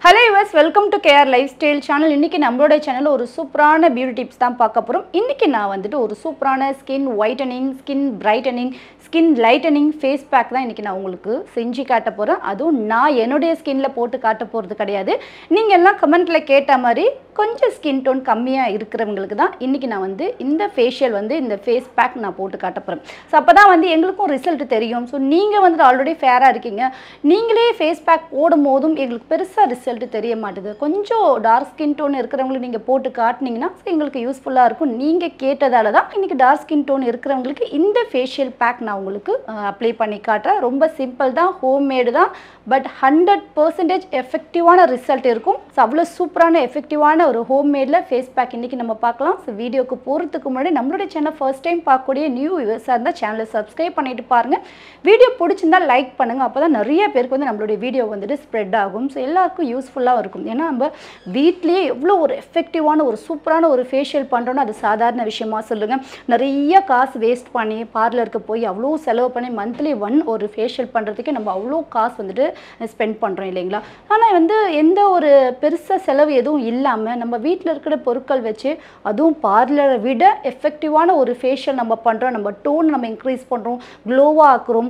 Hello viewers, welcome to KR Lifestyle channel. இன்னைக்கு நம்மளோட சேனல்ல ஒரு சூப்பரான பியூட்டி டிப்ஸ் தான் பார்க்க போறோம். இன்னைக்கு நான் வந்துட்டு ஒரு சூப்பரான skin whitening, skin brightening, skin lightening face pack தான் இன்னைக்கு நான் உங்களுக்கு செஞ்சு காட்ட போறேன். அதுவும் நான் என்னோட ஸ்கின்ல போட்டு காட்ட போறது கிடையாது. நீங்க எல்லாம் கமெண்ட்ல கேட்ட மாதிரி கொஞ்சம் ஸ்கின் டோன் கம்மியா இருக்குறவங்களுக்கு தான் இன்னைக்கு நான் வந்து இந்த ஃபேஷியல் வந்து இந்த ஃபேஸ் பேக் நான் போட்டு காட்ட போறேன். சோ அப்பதான் வந்து எங்களுக்கும் ரிசல்ட் தெரியும். சோ நீங்க வந்து ஆல்ரெடி ஃபேரா இருக்கீங்க. நீங்களே ஃபேஸ் பேக் போடும்போதும் எங்களுக்கு பெருசா ரிசல்ட் தெரிய மாட்டேங்குது. கொஞ்சம் டார்க் ஸ்கின் டோன் இருக்கிறவங்களுக்கு நீங்க போட்டு காட்டுனீங்கன்னா எங்களுக்கு யூஸ்ஃபுல்லா இருக்கும். நீங்க கேட்டதால தான் இன்னைக்கு டார்க் ஸ்கின் டோன் இருக்கிறவங்களுக்கு இந்த ஃபேஷியல் பேக் நான் உங்களுக்கு அப்ளை பண்ணி காட்டுறேன். ரொம்ப சிம்பிள் தான், ஹோம்மேட் தான், பட் 100% எஃபெக்டிவான ரிசல்ட் இருக்கும். ஸோ அவ்வளோ சூப்பரான எஃபெக்டிவான ஒரு ஹோம்மேட்ல ஃபேஸ் பேக் இன்னைக்கு நம்ம பார்க்கலாம். ஸோ வீடியோக்கு போகிறதுக்கு முன்னாடி நம்மளோட சேனல் ஃபர்ஸ்ட் டைம் பார்க்கக்கூடிய நியூ வியூவர்ஸாக இருந்தால் சேனலை சப்ஸ்கிரைப் பண்ணிட்டு பாருங்க. வீடியோ பிடிச்சிருந்தா லைக் பண்ணுங்க. அப்போ தான் நிறைய பேருக்கு வந்து நம்மளுடைய வீடியோ வந்துட்டு ஸ்ப்ரெட் ஆகும். ஸோ எல்லாருக்கும் யூஸ்ஃபுல்லாக இருக்கும். ஏன்னா நம்ம வீட்லேயே எவ்வளோ ஒரு எஃபெக்டிவான ஒரு சூப்பரான ஒரு ஃபேஷியல் பண்ணுறோன்னா அது சாதாரண விஷயமா சொல்லுங்கள். நிறைய காசு வேஸ்ட் பண்ணி பார்லருக்கு போய் அவ்வளோ செலவு பண்ணி மந்த்லி ஒரு ஃபேஷியல் பண்ணுறதுக்கே நம்ம அவ்வளோ காசு வந்துட்டு ஸ்பெண்ட் பண்ணுறோம் இல்லைங்களா. ஆனால் வந்து எந்த ஒரு பெருசாக செலவு எதுவும் இல்லாமல் நம்ம வீட்டில் இருக்கிற பொருட்கள் வச்சு அதுவும் பார்லரை விட எஃபெக்டிவான ஒரு ஃபேஷியல் நம்ம பண்ணுறோம். நம்ம டோன் நம்ம இன்க்ரீஸ் பண்ணுறோம், க்ளோவாக ஆக்குறோம்,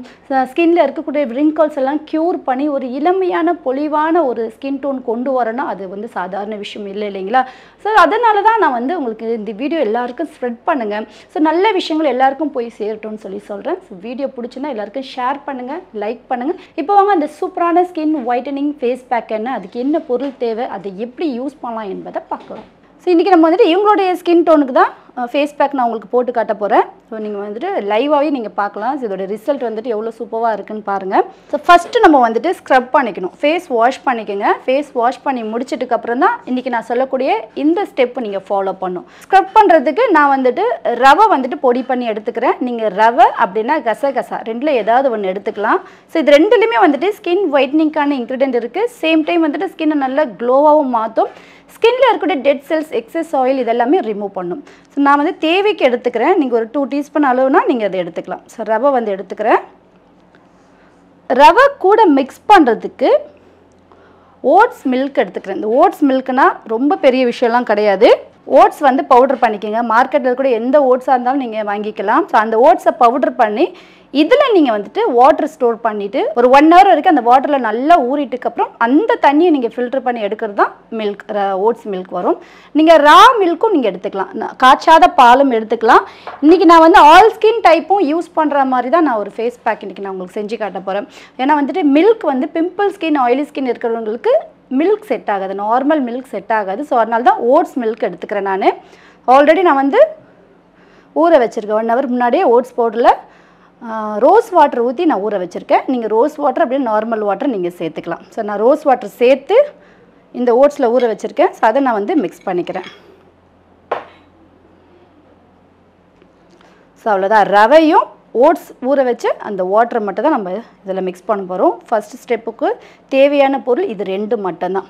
ஸ்கின்ல இருக்கக்கூடிய ரிங்கிள்ஸ் எல்லாம் க்யூர் பண்ணி ஒரு இளமையான பொலிவான ஒரு ஸ்கின் டோன் கொண்டு வரணும்னா அது வந்து சாதாரண விஷயம் இல்லை இல்லைங்களா. ஸோ அதனால தான் நான் வந்து உங்களுக்கு இந்த வீடியோ எல்லாருக்கும் ஸ்ப்ரெட் பண்ணுங்கள். ஸோ நல்ல விஷயங்கள் எல்லாருக்கும் போய் சேரட்டும்னு சொல்கிறேன். ஸோ வீடியோ பிடிச்சிருந்தா எல்லாருக்கும் ஷேர் பண்ணுங்கள், லைக் பண்ணுங்கள். இப்போ வாங்க அந்த சூப்பரான ஸ்கின் ஒயிட்டனிங் ஃபேஸ் பேக் என்ன, அதுக்கு என்ன பொருள் தேவை, அதை எப்படி யூஸ் பண்ணலாம் என்பதை பார்க்கலாம். ஸோ இன்றைக்கி நம்ம வந்துட்டு இவங்களுடைய ஸ்கின் டோனுக்கு தான் ஃபேஸ் பேக் நான் உங்களுக்கு போட்டு காட்ட போகிறேன். ஸோ நீங்கள் வந்துட்டு லைவாகவே நீங்கள் பார்க்கலாம். ஸோ இதோட ரிசல்ட் வந்துட்டு எவ்வளோ சூப்பராக இருக்குன்னு பாருங்கள். ஸோ ஃபஸ்ட்டு நம்ம வந்துட்டு ஸ்க்ரப் பண்ணிக்கணும், ஃபேஸ் வாஷ் பண்ணிக்கோங்க. ஃபேஸ் வாஷ் பண்ணி முடிச்சதுக்கப்புறம் தான் இன்றைக்கி நான் சொல்லக்கூடிய இந்த ஸ்டெப்பு நீங்கள் ஃபாலோ பண்ணணும். ஸ்க்ரப் பண்ணுறதுக்கு நான் வந்துட்டு ரவை வந்துட்டு பொடி பண்ணி எடுத்துக்கிறேன். நீங்கள் ரவை அப்படின்னா கசகசா ரெண்டில் ஏதாவது ஒன்று எடுத்துக்கலாம். ஸோ இது ரெண்டுலேயுமே வந்துட்டு ஸ்கின் ஒயிட்னிங்கான இன்க்ரீடியன்ட் இருக்குது. சேம் டைம் வந்துட்டு ஸ்கின்னை நல்லா க்ளோவாகவும் மாற்றும். ஸ்கின்ல இருக்கக்கூடிய டெட் செல்ஸ், எக்ஸஸ் ஆயில் இதெல்லாமே ரிமூவ் பண்ணும். ஸோ நான் வந்து தேவைக்கு எடுத்துக்கிறேன். நீங்கள் ஒரு 2 டீஸ்பூன் அளவுனா நீங்கள் அதை எடுத்துக்கலாம். ஸோ ரவை வந்து எடுத்துக்கிறேன். ரவை கூட மிக்ஸ் பண்ணுறதுக்கு ஓட்ஸ் மில்க் எடுத்துக்கிறேன். இந்த ஓட்ஸ் மில்க்னா ரொம்ப பெரிய விஷயம்லாம் கிடையாது. ஓட்ஸ் வந்து பவுடர் பண்ணிக்கோங்க. மார்க்கெட்டில் இருக்கக்கூடிய எந்த ஓட்ஸாக இருந்தாலும் நீங்கள் வாங்கிக்கலாம். ஸோ அந்த ஓட்ஸை பவுடர் பண்ணி இதில் நீங்கள் வந்துட்டு வாட்டர் ஸ்டோர் பண்ணிவிட்டு ஒரு 1 hour வரைக்கும் அந்த வாட்டரில் நல்லா ஊறிட்டுக்கப்புறம் அந்த தண்ணியை நீங்கள் ஃபில்டர் பண்ணி எடுக்கிறது தான் மில்க், ஓட்ஸ் மில்க் வரும். நீங்கள் ரா மில்க்கும் நீங்கள் எடுத்துக்கலாம், காய்ச்சாத பாலும் எடுத்துக்கலாம். இன்றைக்கி நான் வந்து ஆல் ஸ்கின் டைப்பும் யூஸ் பண்ணுற மாதிரி தான் நான் ஒரு ஃபேஸ் பேக் இன்றைக்கி நான் உங்களுக்கு செஞ்சு காட்ட போகிறேன். ஏன்னா வந்துட்டு மில்க் வந்து பிம்பிள் ஸ்கின், ஆயிலி ஸ்கின் இருக்கிறவங்களுக்கு மில்க் செட் ஆகாது, நார்மல் மில்க் செட் ஆகாது. ஸோ அதனால தான் ஓட்ஸ் மில்க் எடுத்துக்கிறேன். நான் ஆல்ரெடி நான் வந்து ஊற வச்சுருக்கேன். 1 hour முன்னாடியே ஓட்ஸ் பவுடரில் ரோஸ் வாட்டர் ஊற்றி நான் ஊற வச்சுருக்கேன். நீங்கள் ரோஸ் வாட்டர் அப்படியே நார்மல் வாட்டர் நீங்கள் சேர்த்துக்கலாம். ஸோ நான் ரோஸ் வாட்டர் சேர்த்து இந்த ஓட்ஸில் ஊற வச்சுருக்கேன். ஸோ அதை நான் வந்து மிக்ஸ் பண்ணிக்கிறேன். ஸோ அவ்வளோதான், ரவையும் ஓட்ஸ் ஊற வச்சு அந்த வாட்டரை மட்டும் தான் நம்ம இதில் மிக்ஸ் பண்ண போகிறோம். ஃபஸ்ட்டு ஸ்டெப்புக்கு தேவையான பொருள் இது 2 மட்டும்தான்.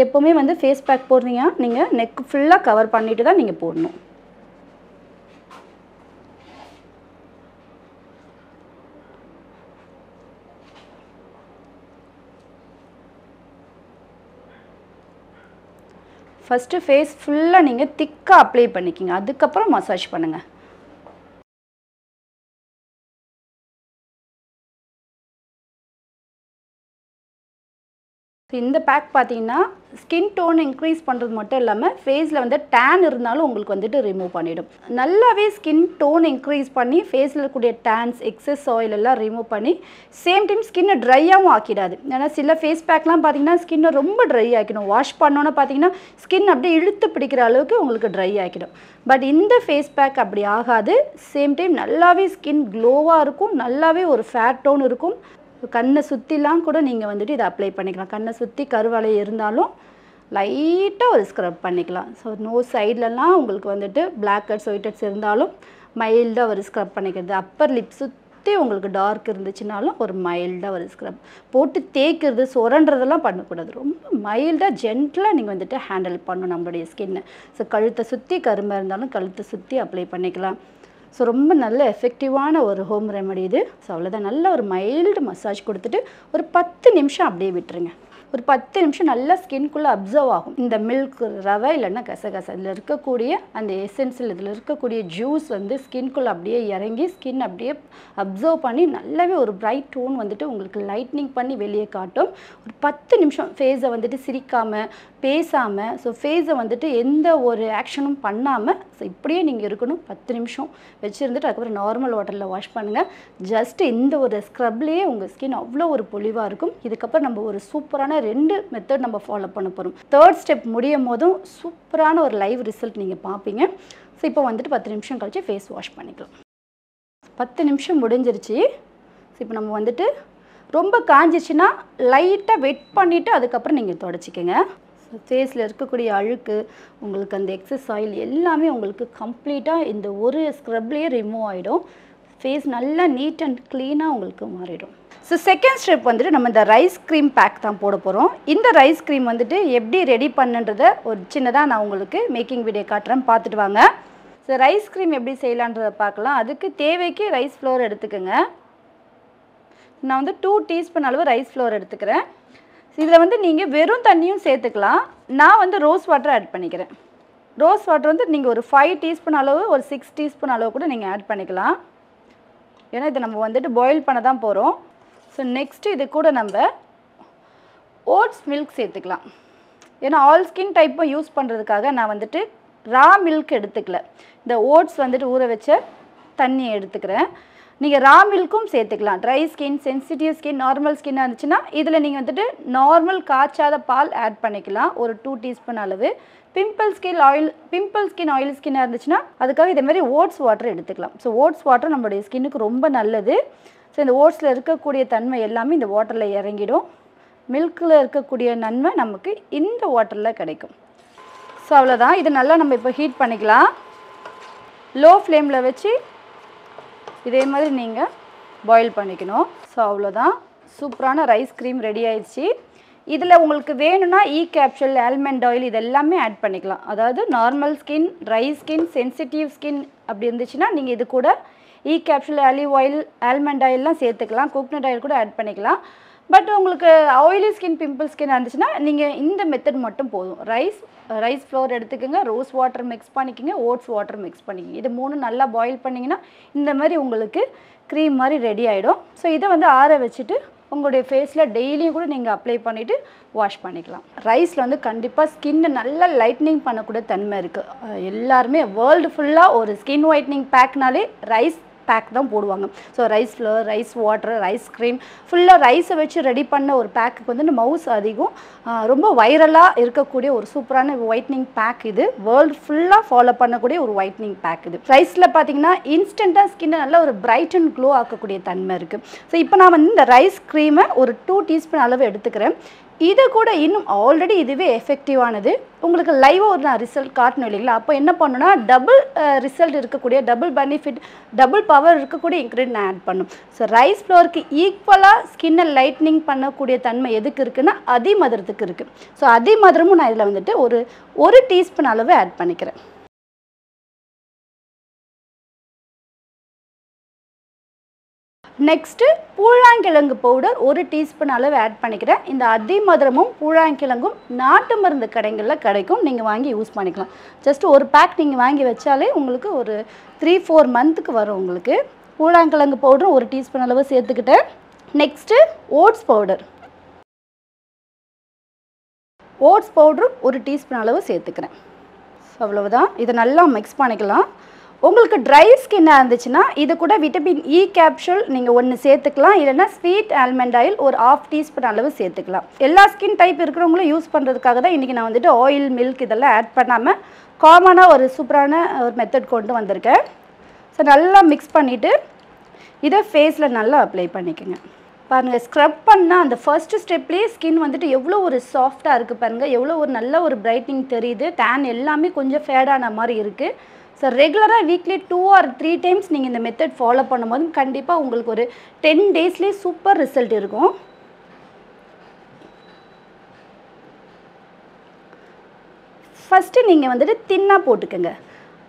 எப்போவுமே வந்து ஃபேஸ் பேக் போடுறீங்கன்னா நீங்கள் நெக் ஃபுல்லாக கவர் பண்ணிட்டு தான் நீங்கள் போடணும். ஃபஸ்ட்டு ஃபேஸ் ஃபுல்லாக நீங்கள் திக்காக அப்ளை பண்ணிக்கிங்க, அதுக்கப்புறம் மசாஜ் பண்ணுங்கள். இந்த பேக் பார்த்தீங்கன்னா ஸ்கின் டோன் இன்க்ரீஸ் பண்ணுறது மட்டும் இல்லாமல் ஃபேஸில் வந்து டேன் இருந்தாலும் உங்களுக்கு வந்துட்டு ரிமூவ் பண்ணிவிடும். நல்லாவே ஸ்கின் டோன் இன்க்ரீஸ் பண்ணி ஃபேஸில் இருக்கக்கூடிய டேன்ஸ், எக்ஸஸ் ஆயில் எல்லாம் ரிமூவ் பண்ணி சேம் டைம் ஸ்கின்னை ட்ரையாகவும் ஆக்கிடாது. ஏன்னா சில ஃபேஸ் பேக்லாம் பார்த்தீங்கன்னா ஸ்கின்னை ரொம்ப ட்ரை ஆக்கிடும். வாஷ் பண்ணோன்னு பார்த்தீங்கன்னா ஸ்கின் அப்படியே இழுத்து பிடிக்கிற அளவுக்கு உங்களுக்கு ட்ரை ஆக்கிடும். பட் இந்த ஃபேஸ் பேக் அப்படி ஆகாது. சேம் டைம் நல்லாவே ஸ்கின் க்ளோவாக இருக்கும், நல்லாவே ஒரு ஃபேட் டோன் இருக்கும். கண்ணை சுற்றிலாம் கூட நீங்கள் வந்துட்டு இதை அப்ளை பண்ணிக்கலாம். கண்ணை சுற்றி கருவளை இருந்தாலும் லைட்டாக ஒரு ஸ்க்ரப் பண்ணிக்கலாம். ஸோ நோஸ் சைட்லலாம் உங்களுக்கு வந்துட்டு பிளாக் ஹெட்ஸ், ஒயிட் ஹெட்ஸ் இருந்தாலும் மைல்டாக ஒரு ஸ்க்ரப் பண்ணிக்கிறது. அப்பர் லிப் சுற்றி உங்களுக்கு டார்க் இருந்துச்சுனாலும் ஒரு மைல்டாக ஒரு ஸ்க்ரப் போட்டு தேய்க்கிறது சொரன்றதெல்லாம் பண்ணக்கூடாது. ரொம்ப மைல்டாக ஜென்டிலாக நீங்கள் வந்துட்டு ஹேண்டில் பண்ணணும் நம்மளுடைய ஸ்கின்னை. ஸோ கழுத்தை சுற்றி கரும்பாக இருந்தாலும் கழுத்தை சுற்றி அப்ளை பண்ணிக்கலாம். ஸோ ரொம்ப நல்ல எஃபெக்டிவான ஒரு ஹோம் ரெமெடி இது. ஸோ அவ்வளோதான். நல்ல ஒரு மைல்டு மசாஜ் கொடுத்துட்டு ஒரு 10 நிமிஷம் அப்படியே விட்டுருங்க. ஒரு 10 நிமிஷம் நல்லா ஸ்கின்குள்ளே அப்சர்வ் ஆகும். இந்த மில்க் ரவை இல்லைன்னா கசகசா இதில் இருக்கக்கூடிய அந்த எசென்சியல் இதில் இருக்கக்கூடிய ஜூஸ் வந்து ஸ்கின்குள்ளே அப்படியே இறங்கி ஸ்கின் அப்படியே அப்சர்வ் பண்ணி நல்லாவே ஒரு பிரைட் டோன் வந்துட்டு உங்களுக்கு லைட்னிங் பண்ணி வெளியே காட்டும். ஒரு 10 நிமிஷம் ஃபேஸை வந்துட்டு சிரிக்காமல் பேசாமல், ஸோ ஃபேஸை வந்துட்டு எந்த ஒரு ஆக்ஷனும் பண்ணாமல் ஸோ இப்படியே நீங்கள் இருக்கணும். 10 நிமிஷம் வச்சுருந்துட்டு அதுக்கப்புறம் நார்மல் வாட்டரில் வாஷ் பண்ணுங்கள். ஜஸ்ட் இந்த ஒரு ஸ்க்ரப்லேயே உங்கள் ஸ்கின் அவ்வளோ ஒரு பொலிவாக இருக்கும். இதுக்கப்புறம் நம்ம ஒரு சூப்பரான 2 மெத்தட் நம்ம ஃபாலோ பண்ண போகிறோம். 3rd ஸ்டெப் முடியும் போதும் சூப்பரான ஒரு லைவ் ரிசல்ட் நீங்கள் பார்ப்பீங்க. ஸோ இப்போ வந்துட்டு 10 நிமிஷம் கழிச்சு ஃபேஸ் வாஷ் பண்ணிக்கலாம். 10 நிமிஷம் முடிஞ்சிருச்சு. ஸோ இப்போ நம்ம வந்துட்டு ரொம்ப காஞ்சிச்சுன்னா லைட்டாக வெட் பண்ணிவிட்டு அதுக்கப்புறம் நீங்கள் தொடச்சிக்கங்க. ஃபேஸில் இருக்கக்கூடிய அழுக்கு உங்களுக்கு அந்த எக்ஸஸ் ஆயில் எல்லாமே உங்களுக்கு கம்ப்ளீட்டாக இந்த ஒரு ஸ்க்ரப்லேயே ரிமூவ் ஆகிடும். ஃபேஸ் நல்லா நீட் அண்ட் க்ளீனாக உங்களுக்கு மாறிடும். ஸோ செகண்ட் ஸ்டெப் வந்துட்டு நம்ம இந்த ரைஸ் க்ரீம் பேக் தான் போட போகிறோம். இந்த ரைஸ் க்ரீம் வந்துட்டு எப்படி ரெடி பண்ணுன்றதை ஒரு சின்னதாக நான் உங்களுக்கு மேக்கிங் வீடியோ காட்டுறேன், பார்த்துட்டு வாங்க. ஸோ ரைஸ் க்ரீம் எப்படி செய்யலான்றதை பார்க்கலாம். அதுக்கு தேவைக்கு ரைஸ் ஃப்ளோர் எடுத்துக்கோங்க. நான் வந்து 2 டீஸ்பூன் அளவு ரைஸ் ஃப்ளோர் எடுத்துக்கிறேன். இதில் வந்து நீங்கள் வெறும் தண்ணியும் சேர்த்துக்கலாம். நான் வந்து ரோஸ் வாட்டர் ஆட் பண்ணிக்கிறேன். ரோஸ் வாட்டர் வந்து நீங்கள் ஒரு 5 டீஸ்பூன் அளவு ஒரு 6 டீஸ்பூன் அளவு கூட நீங்கள் ஆட் பண்ணிக்கலாம். ஏன்னா இதை நம்ம வந்துட்டு பாயில் பண்ண தான் போகிறோம். ஸோ நெக்ஸ்ட்டு இது கூட நம்ம ஓட்ஸ் மில்க் சேர்த்துக்கலாம். ஏன்னா ஆல் ஸ்கின் டைப்பும் யூஸ் பண்ணுறதுக்காக நான் வந்துட்டு ரா மில்க் எடுத்துக்கல. இந்த ஓட்ஸ் வந்துட்டு ஊற வச்ச தண்ணியை எடுத்துக்கிறேன். நீங்கள் ரா மில்க்கும் சேர்த்துக்கலாம். Dry skin, sensitive skin, normal ஸ்கின்னாக இருந்துச்சுன்னா இதில் நீங்கள் வந்துட்டு நார்மல் காய்ச்சாத பால் ஆட் பண்ணிக்கலாம் ஒரு 2 டீஸ்பூன் அளவு. பிம்பிள் ஸ்கின் ஆயில் ஸ்கின்னாக இருந்துச்சுன்னா அதுக்காக இதே மாதிரி ஓட்ஸ் வாட்டர் எடுத்துக்கலாம். ஸோ ஓட்ஸ் வாட்டர் நம்மளுடைய ஸ்கின்னுக்கு ரொம்ப நல்லது. ஸோ இந்த ஓட்ஸில் இருக்கக்கூடிய தன்மை எல்லாமே இந்த வாட்டரில் இறங்கிடும். மில்கில் இருக்கக்கூடிய நன்மை நமக்கு இந்த வாட்டரில் கிடைக்கும். ஸோ அவ்வளோதான். இது நல்லா நம்ம இப்போ ஹீட் பண்ணிக்கலாம். லோ ஃப்ளேமில் வச்சு இதே மாதிரி நீங்கள் பாயில் பண்ணிக்கணும். ஸோ அவ்வளோதான். சூப்பரான ரைஸ் க்ரீம் ரெடி ஆயிடுச்சு. இதில் உங்களுக்கு வேணும்னா கேப்சூல், ஆல்மண்ட் ஆயில் இது எல்லாமே ஆட் பண்ணிக்கலாம். அதாவது normal skin, try skin, sensitive skin அப்படி இருந்துச்சுன்னா நீங்கள் இது கூட கேப்சூல், ஆலிவ் ஆயில், ஆல்மண்ட் ஆயிலெலாம் சேர்த்துக்கலாம். கோகனட் ஆயில் கூட ஆட் பண்ணிக்கலாம். பட் உங்களுக்கு ஆயிலி ஸ்கின், பிம்பிள் ஸ்கின் இருந்துச்சுன்னா நீங்கள் இந்த மெத்தட் மட்டும் போதும். ரைஸ் ஃப்ளோர் எடுத்துக்கோங்க, ரோஸ் வாட்டர் மிக்ஸ் பண்ணிக்கோங்க, ஓட்ஸ் வாட்டர் மிக்ஸ் பண்ணிக்கோங்க. இது 3 நல்லா பாயில் பண்ணிங்கன்னா இந்த மாதிரி உங்களுக்கு க்ரீம் மாதிரி ரெடி ஆகிடும். ஸோ இதை வந்து ஆற வச்சுட்டு உங்களுடைய ஃபேஸில் டெய்லியும் கூட நீங்கள் அப்ளை பண்ணிவிட்டு வாஷ் பண்ணிக்கலாம். ரைஸில் வந்து கண்டிப்பாக ஸ்கின்னை நல்லா லைட்னிங் பண்ணக்கூடிய தன்மை இருக்குது. எல்லாருமே வேர்ல்டு ஃபுல்லாக ஒரு ஸ்கின் ஒயிட்னிங் பேக்னாலே ரைஸ் பேக் தான் போடுவாங்க. So rice flower, rice water, rice cream ஃபுல்லாக ரைஸை வச்சு ரெடி பண்ண ஒரு பேக்குக்கு வந்து மவுஸ் அதிகம். ரொம்ப வைரலாக இருக்கக்கூடிய ஒரு சூப்பரான ஒயிட்னிங் பேக் இது. வேர்ல்டு ஃபுல்லாக ஃபாலோ பண்ணக்கூடிய ஒரு ஒயிட்னிங் பேக் இது. ரைஸில் பார்த்தீங்கன்னா இன்ஸ்டண்ட்டாக ஸ்கின்னை நல்லா ஒரு பிரைட் அண்ட் க்ளோ ஆக்கக்கூடிய தன்மை இருக்குது. ஸோ இப்போ நான் வந்து இந்த ரைஸ் க்ரீமை ஒரு 2 டீஸ்பூன் அளவு எடுத்துக்கிறேன். இதை கூட இன்னும் ஆல்ரெடி இதுவே எஃபெக்டிவானது. உங்களுக்கு லைவாக ஒரு நான் ரிசல்ட் காட்டணும் இல்லைங்களா? அப்போ என்ன பண்ணணும்னா டபுள் ரிசல்ட் இருக்கக்கூடிய, டபுள் பெனிஃபிட், டபுள் பவர் இருக்கக்கூடிய இன்க்ரீடியன்ட் நான் ஆட் பண்ணும். ஸோ ரைஸ் ஃப்ளோருக்கு ஈக்குவலாக ஸ்கின்னை லைட்னிங் பண்ணக்கூடிய தன்மை எதுக்கு இருக்குன்னா அதிமதுரத்துக்கு இருக்குது. ஸோ அதிமதுரமும் நான் இதில் வந்துட்டு ஒரு டீஸ்பூன் அளவு ஆட் பண்ணிக்கிறேன். நெக்ஸ்ட்டு பூழாங்கிழங்கு பவுடர் 1 டீஸ்பூன் அளவு ஆட் பண்ணிக்கிறேன். இந்த அதிமதுரமும் பூழாங்கிழங்கும் நாட்டு மருந்து கடைகளில் கிடைக்கும், நீங்கள் வாங்கி யூஸ் பண்ணிக்கலாம். ஜஸ்ட் ஒரு பேக் நீங்கள் வாங்கி வச்சாலே உங்களுக்கு ஒரு 3-4 மந்த்துக்கு வரும். உங்களுக்கு பூழாங்கிழங்கு பவுடர் 1 டீஸ்பூன் அளவு சேர்த்துக்கிட்டேன். நெக்ஸ்ட்டு ஓட்ஸ் பவுடர் 1 டீஸ்பூன் அளவு சேர்த்துக்கிறேன். அவ்வளவுதான். இதை நல்லா மிக்ஸ் பண்ணிக்கலாம். உங்களுக்கு ட்ரை ஸ்கின்னாக இருந்துச்சுன்னா இது கூட விட்டமின் கேப்சூல் நீங்கள் 1 சேர்த்துக்கலாம். இல்லைன்னா ஸ்வீட் ஆல்மண்ட் ஆயில் ஒரு 1/2 டீஸ்பூன் அளவு சேர்த்துக்கலாம். எல்லா ஸ்கின் டைப் இருக்கிறவங்களும் யூஸ் பண்ணுறதுக்காக தான் இன்றைக்கி நான் வந்துட்டு ஆயில், மில்க் இதெல்லாம் ஆட் பண்ணாமல் காமனாக ஒரு சூப்பரான ஒரு மெத்தட் கொண்டு வந்திருக்கேன். ஸோ நல்லா மிக்ஸ் பண்ணிவிட்டு இதை ஃபேஸில் நல்லா அப்ளை பண்ணிக்கோங்க. பாருங்கள், ஸ்க்ரப் பண்ணால் அந்த ஃபர்ஸ்ட்டு ஸ்டெப்லேயே ஸ்கின் வந்துட்டு எவ்வளோ ஒரு சாஃப்டாக இருக்குது பாருங்கள். எவ்வளோ ஒரு நல்ல ஒரு பிரைட்னிங் தெரியுது. டேன் எல்லாமே கொஞ்சம் ஃபேடான மாதிரி இருக்குது. ஸோ ரெகுலராக வீக்லி 2 or 3 டைம்ஸ் நீங்கள் இந்த மெத்தட் ஃபாலோ பண்ணும்போது கண்டிப்பாக உங்களுக்கு ஒரு 10 டேஸ்லேயே சூப்பர் ரிசல்ட் இருக்கும். ஃபஸ்ட்டு நீங்கள் வந்துட்டு தின்னாக போட்டுக்கோங்க.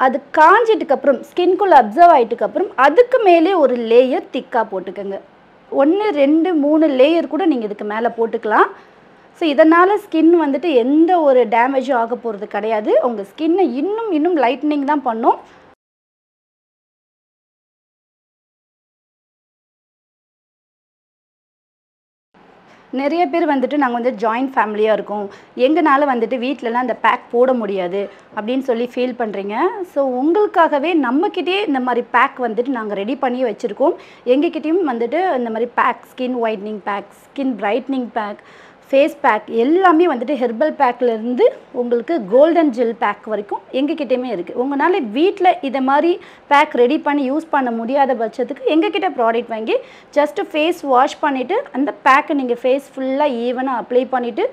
அது காஞ்சிட்டுக்கப்புறம் ஸ்கின்குள்ளே அப்சர்வ் ஆகிட்டுக்கப்புறம் அதுக்கு மேலே ஒரு லேயர் திக்காக போட்டுக்கோங்க. 1 2 3 லேயர் கூட நீங்கள் இதுக்கு மேலே போட்டுக்கலாம். ஸோ இதனால் ஸ்கின் வந்துட்டு எந்த ஒரு டேமேஜும் ஆக போகிறது கிடையாது. உங்கள் ஸ்கின்னை இன்னும் லைட்னிங் தான் பண்ணும். நிறைய பேர் வந்துட்டு நாங்கள் வந்து ஜாயிண்ட் ஃபேமிலியாக இருக்கோம், எங்களால் வந்துட்டு வீட்டிலலாம் அந்த பேக் போட முடியாது அப்படின்னு சொல்லி ஃபீல் பண்ணுறீங்க. ஸோ உங்களுக்காகவே நம்மக்கிட்டே இந்த மாதிரி பேக் வந்துட்டு நாங்கள் ரெடி பண்ணி வச்சுருக்கோம். எங்ககிட்டையும் வந்துட்டு இந்த மாதிரி pack, skin whitening pack, skin brightening pack, face pack எல்லாமே வந்துட்டு ஹெர்பல் பேக்லேருந்து உங்களுக்கு கோல்டன் ஜெல் பேக் வரைக்கும் எங்ககிட்டயுமே இருக்குது. உங்களால் வீட்டில் இதை மாதிரி பேக் ரெடி பண்ணி யூஸ் பண்ண முடியாத பட்சத்துக்கு எங்ககிட்ட ப்ராடக்ட் வாங்கி ஜஸ்ட்டு ஃபேஸ் வாஷ் பண்ணிவிட்டு அந்த பேக்கை நீங்கள் ஃபேஸ் ஃபுல்லாக ஈவனாக அப்ளை பண்ணிவிட்டு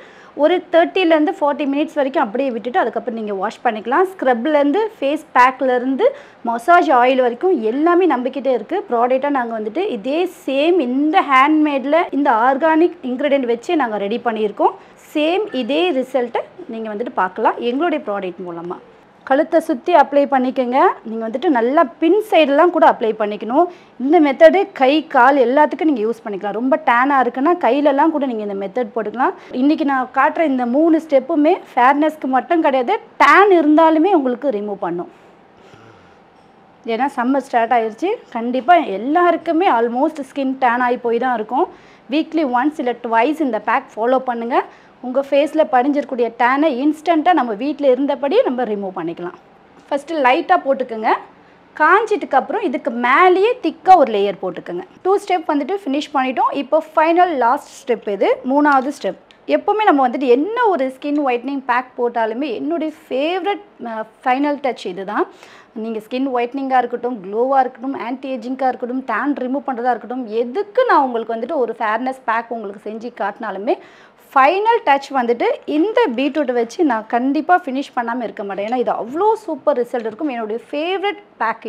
ஒரு 30 to 40 மினிட்ஸ் வரைக்கும் அப்படியே விட்டுட்டு அதுக்கப்புறம் நீங்கள் வாஷ் பண்ணிக்கலாம். ஸ்க்ரப்லேருந்து ஃபேஸ் பேக்லேருந்து மசாஜ் ஆயில் வரைக்கும் எல்லாமே நம்பிக்கிட்டே இருக்குது. ப்ராடக்டாக நாங்கள் வந்துட்டு இதே சேம் இந்த ஹேண்ட்மேடில் இந்த ஆர்கானிக் இன்க்ரீடியன்ட் வச்சு நாங்கள் ரெடி பண்ணியிருக்கோம். சேம் இதே ரிசல்ட்டை நீங்கள் வந்துட்டு பார்க்கலாம் எங்களுடைய ப்ராடக்ட் மூலமாக. கழுத்தை சுற்றி அப்ளை பண்ணிக்கோங்க. நீங்கள் வந்துட்டு நல்லா பின் சைடெலாம் கூட அப்ளை பண்ணிக்கணும். இந்த மெத்தடு கை கால் எல்லாத்துக்கும் நீங்கள் யூஸ் பண்ணிக்கலாம். ரொம்ப டேனாக இருக்குன்னா கையிலலாம் கூட நீங்கள் இந்த மெத்தட் போட்டுக்கலாம். இன்றைக்கி நான் காட்டுற இந்த 3 ஸ்டெப்புமே ஃபேர்னஸ்க்கு மட்டும் கிடையாது, டேன் இருந்தாலுமே உங்களுக்கு ரிமூவ் பண்ணும். ஏன்னா சம்மர் ஸ்டார்ட் ஆகிடுச்சு, கண்டிப்பாக எல்லாருக்குமே ஆல்மோஸ்ட் ஸ்கின் டேன் ஆகி போய் தான் இருக்கும். வீக்லி 1 இல்லை 2 இந்த பேக் ஃபாலோ பண்ணுங்கள். உங்கள் ஃபேஸில் படிஞ்சிருக்கக்கூடிய டேனை இன்ஸ்டண்ட்டாக நம்ம வீட்டில் இருந்தபடியே நம்ம ரிமூவ் பண்ணிக்கலாம். ஃபஸ்ட்டு லைட்டாக போட்டுக்கோங்க. காஞ்சிட்டுக்கப்புறம் இதுக்கு மேலேயே திக்காக ஒரு லேயர் போட்டுக்கோங்க. 2 ஸ்டெப் வந்துட்டு ஃபினிஷ் பண்ணிட்டோம். இப்போ ஃபைனல் லாஸ்ட் ஸ்டெப் இது 3வது ஸ்டெப். எப்போவுமே நம்ம வந்துட்டு என்ன ஒரு ஸ்கின் ஒயிட்னிங் பேக் போட்டாலுமே என்னுடைய ஃபேவரட் ஃபைனல் டச் இது தான். நீங்கள் ஸ்கின் ஒயிட்னிங்காக இருக்கட்டும், க்ளோவாக இருக்கட்டும், ஆன்டி ஏஜிங்காக இருக்கட்டும், டேன் ரிமூவ் பண்ணுறதா இருக்கட்டும், எதுக்கு நான் உங்களுக்கு வந்துட்டு ஒரு ஃபேர்னஸ் பேக் உங்களுக்கு செஞ்சு காட்டினாலுமே ஃபைனல் டச் வந்துட்டு இந்த பீட்ரூட்டை வச்சு நான் கண்டிப்பாக ஃபினிஷ் பண்ணாமல் இருக்க மாட்டேன். ஏன்னா இது அவ்வளோ சூப்பர் ரிசல்ட் இருக்கும். என்னுடைய ஃபேவரட் பேக்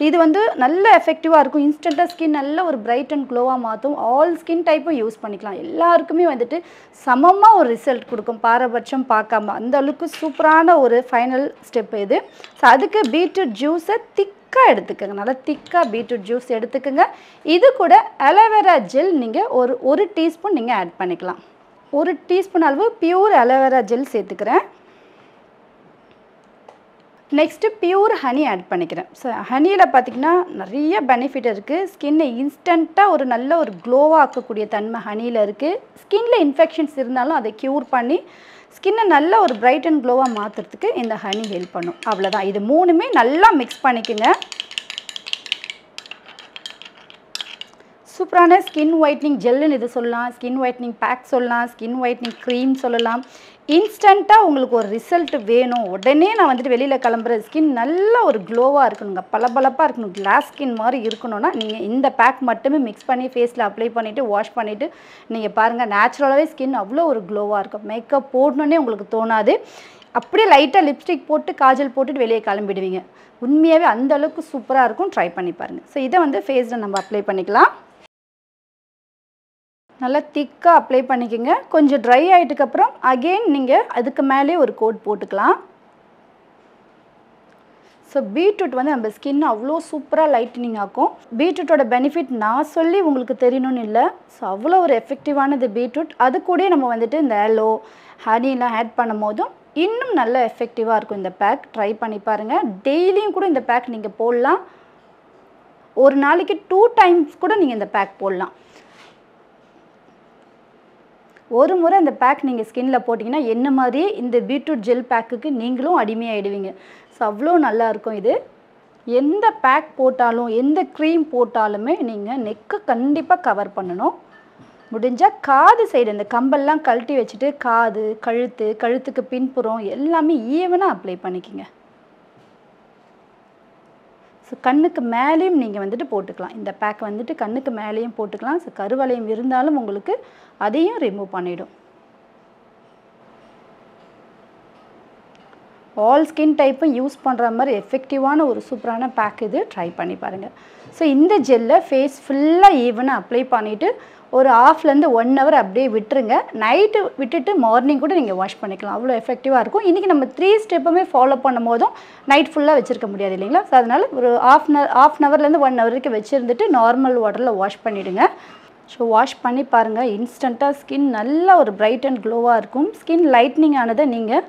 இது வந்து நல்ல எஃபெக்டிவாக இருக்கும். இன்ஸ்டண்ட்டாக ஸ்கின் நல்ல ஒரு பிரைட் அண்ட் க்ளோவாக மாற்றும். ஆல் ஸ்கின் டைப்பும் யூஸ் பண்ணிக்கலாம். எல்லாருக்குமே வந்துட்டு சமமாக ஒரு ரிசல்ட் கொடுக்கும், பாரபட்சம் பார்க்காம. அந்த அளவுக்கு சூப்பரான ஒரு ஃபைனல் ஸ்டெப் இது. ஸோ அதுக்கு பீட்ரூட் ஜூஸை திக்காக எடுத்துக்கோங்க. நல்லா திக்காக பீட்ரூட் ஜூஸ் எடுத்துக்கோங்க. இது கூட அலோவேரா ஜெல் நீங்கள் ஒரு டீஸ்பூன் நீங்கள் ஆட் பண்ணிக்கலாம். 1 டீஸ்பூன் அளவு பியூர் அலோவேரா ஜெல் சேர்த்துக்கிறேன். நெக்ஸ்ட்டு பியூர் ஹனி ஆட் பண்ணிக்கிறேன். ஸோ ஹனியில் பார்த்திங்கன்னா நிறைய பெனிஃபிட் இருக்குது. ஸ்கின்னை இன்ஸ்டண்ட்டாக ஒரு நல்ல ஒரு க்ளோவாக ஆக்கக்கூடிய தன்மை ஹனியில் இருக்குது. ஸ்கின்னில் இன்ஃபெக்ஷன்ஸ் இருந்தாலும் அதை க்யூர் பண்ணி ஸ்கின்னை நல்ல ஒரு பிரைட் அண்ட் க்ளோவாக மாற்றுறதுக்கு இந்த ஹனி ஹெல்ப் பண்ணும். அவ்வளோதான். இது 3மே நல்லா மிக்ஸ் பண்ணிக்கோங்க. சூப்பரான ஸ்கின் ஒயிட்னிங் ஜெல்லுன்னு இது சொல்லலாம், ஸ்கின் ஒயிட்னிங் பேக் சொல்லலாம், ஸ்கின் ஒயிட்னிங் க்ரீம் சொல்லலாம். இன்ஸ்டண்ட்டாக உங்களுக்கு ஒரு ரிசல்ட் வேணும், உடனே நான் வந்துட்டு வெளியில் கிளம்புற ஸ்கின் நல்ல ஒரு க்ளோவாக இருக்கணுங்க, பளபளப்பாக இருக்கணும், கிளாஸ் ஸ்கின் மாதிரி இருக்கணும்னா நீங்கள் இந்த பேக் மட்டுமே மிக்ஸ் பண்ணி ஃபேஸில் அப்ளை பண்ணிவிட்டு வாஷ் பண்ணிவிட்டு நீங்கள் பாருங்கள், நேச்சுரலாகவே ஸ்கின் அவ்வளோ ஒரு க்ளோவாக இருக்கும். மேக்கப் போடணுன்னே உங்களுக்கு தோணாது. அப்படியே லைட்டாக லிப்ஸ்டிக் போட்டு காஜல் போட்டுட்டு வெளியே கிளம்பிடுவீங்க. உண்மையாகவே அந்தளவுக்கு சூப்பராக இருக்கும். ட்ரை பண்ணி பாருங்கள். ஸோ இதை வந்து ஃபேஸில் நம்ம அப்ளை பண்ணிக்கலாம். நல்லா திக்காக அப்ளை பண்ணிக்கோங்க. கொஞ்சம் ட்ரை ஆகிட்டுக்கப்புறம் அகெயின் நீங்கள் அதுக்கு மேலே ஒரு கோட் போட்டுக்கலாம். ஸோ பீட்ரூட் வந்து நம்ம ஸ்கின் அவ்வளோ சூப்பராக லைட்டனிங் ஆக்கும். பீட்ரூட்டோட பெனிஃபிட் நான் சொல்லி உங்களுக்கு தெரியணும்னு இல்லை. ஸோ அவ்வளோ ஒரு எஃபெக்டிவானது பீட்ரூட். அது கூட நம்ம வந்துட்டு இந்த ஆலோ ஹனிலாம் ஆட் பண்ணும் போதும் இன்னும் நல்ல எஃபெக்டிவாக இருக்கும் இந்த பேக். ட்ரை பண்ணி பாருங்கள். டெய்லியும் கூட இந்த பேக் நீங்கள் போடலாம். ஒரு நாளைக்கு 2 டைம்ஸ் கூட நீங்கள் இந்த பேக் போடலாம். ஒரு முறை இந்த பேக் நீங்கள் ஸ்கின்னில் போட்டிங்கன்னா என்ன மாதிரியே இந்த பீட்ரூட் ஜெல் பேக்குக்கு நீங்களும் அடிமையாகிடுவீங்க. ஸோ அவ்வளோ நல்லாயிருக்கும் இது. எந்த பேக் போட்டாலும் எந்த க்ரீம் போட்டாலுமே நீங்கள் நெக்கை கண்டிப்பாக கவர் பண்ணணும். முடிஞ்சால் காது சைடு இந்த கம்பெல்லாம் கழட்டி வச்சுட்டு காது, கழுத்துக்கு பின்புறம் எல்லாமே ஈவனாக அப்ளை பண்ணிக்கோங்க. ஸோ கண்ணுக்கு மேலேயும் நீங்கள் வந்துட்டு போட்டுக்கலாம். இந்த பேக் வந்துட்டு கண்ணுக்கு மேலேயும் போட்டுக்கலாம். ஸோ கருவளையம் இருந்தாலும் உங்களுக்கு அதையும் ரிமூவ் பண்ணிவிடும். ஆல் ஸ்கின் டைப்பும் யூஸ் பண்ணுற மாதிரி எஃபெக்டிவான ஒரு சூப்பரான பேக் இது. ட்ரை பண்ணி பாருங்கள். ஸோ இந்த ஜெல்லை ஃபேஸ் ஃபுல்லாக ஈவனாக அப்ளை பண்ணிவிட்டு ஒரு ஹாஃப்லேருந்து 1 ஹவர் அப்படியே விட்டுருங்க. நைட்டு விட்டுட்டு மார்னிங் கூட நீங்கள் வாஷ் பண்ணிக்கலாம். அவ்வளோ எஃபெக்டிவாக இருக்கும். இன்றைக்கி நம்ம 3 ஸ்டெப்புமே ஃபாலோ பண்ணும் போதும் நைட் ஃபுல்லாக வச்சுருக்க முடியாது இல்லைங்களா? ஸோ அதனால் ஒரு ஹாஃப் ஹவர்லேருந்து 1 ஹவர் வரைக்கும் வச்சுருந்துட்டு நார்மல் வாட்டரில் வாஷ் பண்ணிவிடுங்க. ஸோ வாஷ் பண்ணி பாருங்கள். இன்ஸ்டண்ட்டாக ஸ்கின் நல்ல ஒரு பிரைட் அண்ட் க்ளோவாக இருக்கும். ஸ்கின் லைட்னிங் ஆனதை நீங்கள்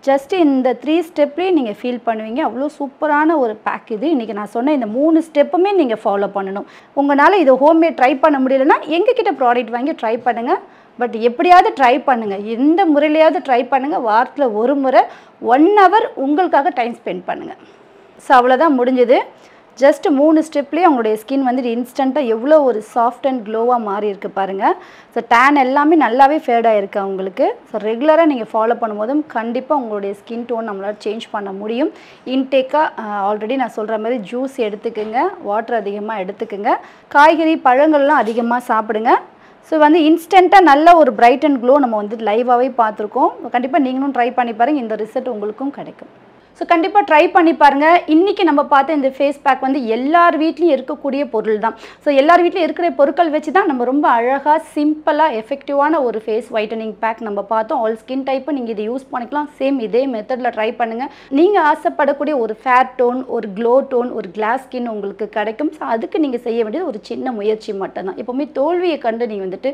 ஜஸ்ட் இந்த 3 ஸ்டெப்லேயே நீங்கள் ஃபீல் பண்ணுவீங்க. அவ்வளோ சூப்பரான ஒரு பேக் இது. இன்றைக்கி நான் சொன்ன இந்த 3 ஸ்டெப்புமே நீங்கள் ஃபாலோ பண்ணணும். உங்களால் இதை ஹோம்மேட் ட்ரை பண்ண முடியலன்னா எங்ககிட்ட ப்ராடக்ட் வாங்கி ட்ரை பண்ணுங்கள். பட் எப்படியாவது ட்ரை பண்ணுங்கள். எந்த முறையிலையாவது ட்ரை பண்ணுங்கள். வாரத்தில் ஒரு முறை 1 ஹவர் உங்களுக்காக டைம் ஸ்பெண்ட் பண்ணுங்கள். ஸோ அவ்வளோதான் முடிஞ்சது. ஜஸ்ட் 3 ஸ்டெப்லேயே உங்களுடைய ஸ்கின் வந்துட்டு இன்ஸ்டண்ட்டாக எவ்வளோ ஒரு சாஃப்ட் அண்ட் க்ளோவாக மாறி இருக்குது பாருங்கள். ஸோ டேன் எல்லாமே நல்லாவே ஃபேட் ஆகிருக்கு அவங்களுக்கு. ஸோ ரெகுலராக நீங்கள் ஃபாலோ பண்ணும்போதும் கண்டிப்பாக உங்களுடைய ஸ்கின் டோன் நம்மளால் சேஞ்ச் பண்ண முடியும். இன்டேக்காக ஆல்ரெடி நான் சொல்கிற மாதிரி ஜூஸ் எடுத்துக்குங்க, வாட்டர் அதிகமாக எடுத்துக்குங்க, காய்கறி பழங்கள்லாம் அதிகமாக சாப்பிடுங்க. ஸோ வந்து இன்ஸ்டண்ட்டாக நல்ல ஒரு பிரைட் அண்ட் க்ளோ நம்ம வந்து லைவாகவே பார்த்துருக்கோம். கண்டிப்பாக நீங்களும் ட்ரை பண்ணி பாருங்கள். இந்த ரிசல்ட் உங்களுக்கும் கிடைக்கும். ஸோ கண்டிப்பாக ட்ரை பண்ணி பாருங்கள். இன்றைக்கி நம்ம பார்த்த இந்த ஃபேஸ் பேக் வந்து எல்லார் வீட்லேயும் இருக்கக்கூடிய பொருள் தான். ஸோ எல்லார் வீட்லேயும் இருக்கிற பொருட்கள் வச்சு தான் நம்ம ரொம்ப அழகாக சிம்பிளாக எஃபெக்டிவான ஒரு ஃபேஸ் ஒயிட்டனிங் பேக் நம்ம பார்த்தோம். ஆல் ஸ்கின் டைப்பு நீங்கள் இதை யூஸ் பண்ணிக்கலாம். சேம் இதே மெத்தடில் ட்ரை பண்ணுங்கள். நீங்கள் ஆசைப்படக்கூடிய ஒரு ஃபேர் டோன், ஒரு க்ளோ டோன், ஒரு கிளாஸ் ஸ்கின் உங்களுக்கு கிடைக்கும். ஸோ அதுக்கு நீங்கள் செய்ய வேண்டியது ஒரு சின்ன முயற்சி மட்டும்தான். எப்போவுமே தோல்வியை கண்டு நீங்கள் வந்துட்டு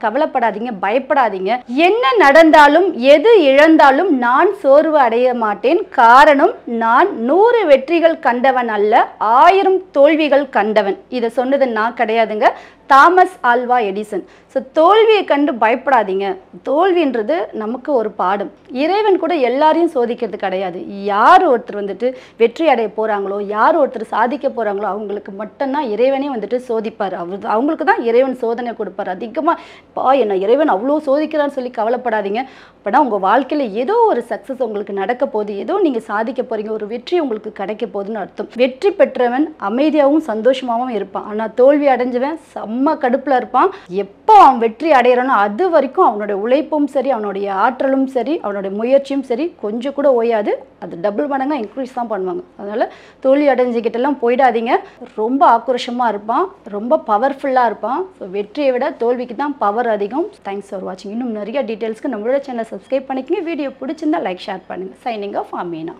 கவலைப்படாதீங்க, பயப்படாதீங்க. என்ன நடந்தாலும் எது இழந்தாலும் நான் சோர்வு அடைய மாட்டேன். காரணம் நான் 100 வெற்றிகள் கண்டவன் அல்ல, 1000 தோல்விகள் கண்டவன். இதை சொன்னது நான் கிடையாதுங்க, தாமஸ் ஆல்வா எடிசன். ஸோ தோல்வியை கண்டு பயப்படாதீங்க. தோல்வின்றது நமக்கு ஒரு பாடம். இறைவன் கூட எல்லாரையும் சோதிக்கிறது கிடையாது. யார் ஒருத்தர் வந்துட்டு வெற்றி அடைய போகிறாங்களோ, யார் ஒருத்தர் சாதிக்க போகிறாங்களோ அவங்களுக்கு மட்டும்தான் இறைவனே வந்துட்டு சோதிப்பார். அவங்களுக்கு தான் இறைவன் சோதனை கொடுப்பார். அதிகமாக என்ன இறைவன் அவ்வளோ சோதிக்கிறான்னு சொல்லி கவலைப்படாதீங்க. அப்போனா உங்கள் வாழ்க்கையில் ஏதோ ஒரு சக்ஸஸ் உங்களுக்கு நடக்க போகுது, ஏதோ நீங்கள் சாதிக்க போகிறீங்க, ஒரு வெற்றி உங்களுக்கு கிடைக்க போகுதுன்னு அர்த்தம். வெற்றி பெற்றவன் அமைதியாகவும் சந்தோஷமாகவும் இருப்பான். ஆனால் தோல்வி அடைஞ்சவன் செம்ம கடுப்பில் இருப்பான். எப்போ அவன் வெற்றி அடைகிறானோ அது வரைக்கும் அவனுடைய உழைப்பும் சரி, அவனுடைய ஆற்றலும் சரி, அவனுடைய முயற்சியும் சரி கொஞ்சம் கூட ஓயாது. அது டபுள் மடங்காக இன்க்ரீஸ் தான் பண்ணுவாங்க. அதனால் தோல்வி அடைஞ்சிக்கிட்டெல்லாம் போயிடாதீங்க. ரொம்ப ஆக்ரோஷமாக இருப்பான், ரொம்ப பவர்ஃபுல்லாக இருப்பான். ஸோ வெற்றியை விட தோல்விக்கு தான் பவர் அதிகம். தேங்க்ஸ் ஃபார் வாட்சிங். இன்னும் நிறைய டீட்டெயில்ஸ்க்கு நம்மளோட சேனல் சப்ஸ்கிரைப் பண்ணிக்கங்க. வீடியோ பிடிச்சிருந்தா லைக் ஷேர் பண்ணுங்கள். Signing off Amina.